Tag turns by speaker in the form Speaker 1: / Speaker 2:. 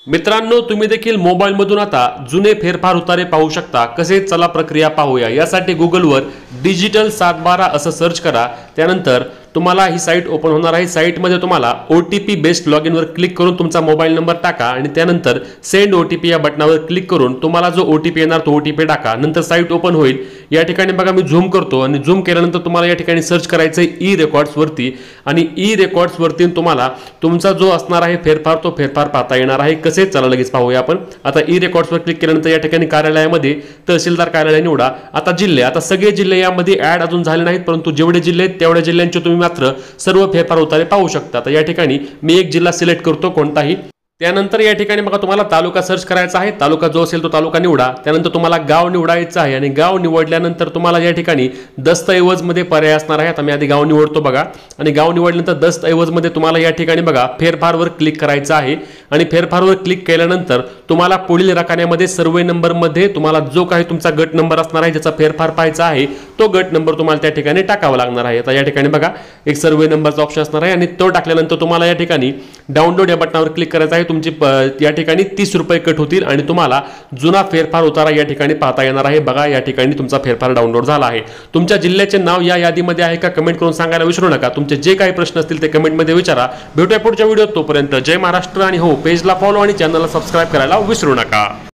Speaker 1: मित्रांनो, तुम्ही देखील मोबाईलमधून आता जुने फेरफार उतारे पाहू शकता। कसे, चला प्रक्रिया पाहूया। यासाठी गुगलवर डिजिटल 712 असं सर्च करा। त्यानंतर तुम्हाला ही साईट ओपन होणार आहे। साईटमध्ये तुम्हाला OTP बेस्ड लॉग इनवर क्लिक करून तुमचा मोबाईल नंबर टाका आणि त्यानंतर सेंड OTP या बटनावर क्लिक करून तुम्हाला जो OTP येणार तो OTP टाका। नंतर साईट ओपन होईल। या ठिकाणी बघा मी झूम करतो आणि झूम केल्यानंतर तुम्हाला या ठिकाणी सर्च करायचं आहे ई-रेकॉर्ड्स वरती आणि ई-रेकॉर्ड्स वरती तुम्हाला तुमचा जो असणार आहे फेरफार तो फेरफार पाहता येणार आहे। कसे, चला लगेच पाहूया आपण। आता ई-रेकॉर्ड्स वर क्लिक केल्यानंतर या ठिकाणी कार्यालयामध्ये तहसीलदार कार्यालय निवडा। आता जिल्हे, आता सगळे जिल्हे यामध्ये ऍड अजून झाले नाहीत, परंतु जेवढे जिल्हे आहेत तेवढ्या जिल्ह्यांचे तुम्ही मात्र सर्व फेरफार उतारे पाहू शकता। तर या ठिकाणी मी एक जिल्हा सिलेक्ट करतो कोणताही। त्यानंतर या ठिकाणी बघा तुम्हाला तालुका सर्च करायचा आहे। तालुका जो असेल तो तालुका निवडा। त्यानंतर तुम्हाला गाव निवडायचं आहे आणि गाव निवडल्यानंतर तुम्हाला या ठिकाणी दस्तऐवज मध्ये पर्याय असणार आहे। आता मी आधी गाव निवडतो बघा आणि गाव निवडल्यानंतर दस्तऐवज मध्ये तुम्हाला या ठिकाणी बघा फेरफारवर क्लिक करायचं आहे आणि फेरफारवर क्लिक केल्यानंतर तुम्हाला पुढील रकान्यामध्ये सर्वे नंबर मध्ये तुम्हाला जो काही तुमचा गट नंबर असणार आहे ज्याचा फेरफार पाहायचा आहे तो गट नंबर तुम्हाला त्या ठिकाणी टाकावा लागणार आहे। आता या ठिकाणी बघा एक सर्वे नंबरचा ऑप्शन असणार आहे आणि तो टाकल्यानंतर तुम्हाला या ठिकाणी डाउनलोड या बटनावर क्लिक करायचं आहे। तुमची या ठिकाणी 30 रुपये कट होतील आणि तुम्हाला जुना फेरफार उतारा या ठिकाणी पाहता येणार आहे। बघा या ठिकाणी तुमचा फेरफार डाउनलोड झाला आहे। तुमच्या जिल्ह्याचे नाव या यादीमध्ये आहे का कमेंट करून सांगायला विसरू नका। तुमचे जे काही प्रश्न असतील ते कमेंटमध्ये विचारा। भेटूया पुढच्या व्हिडिओत, तोपर्यंत जय महाराष्ट्र आणि हो, पेजला फॉलो आणि चॅनलला सबस्क्राइब करायला विसरू नका।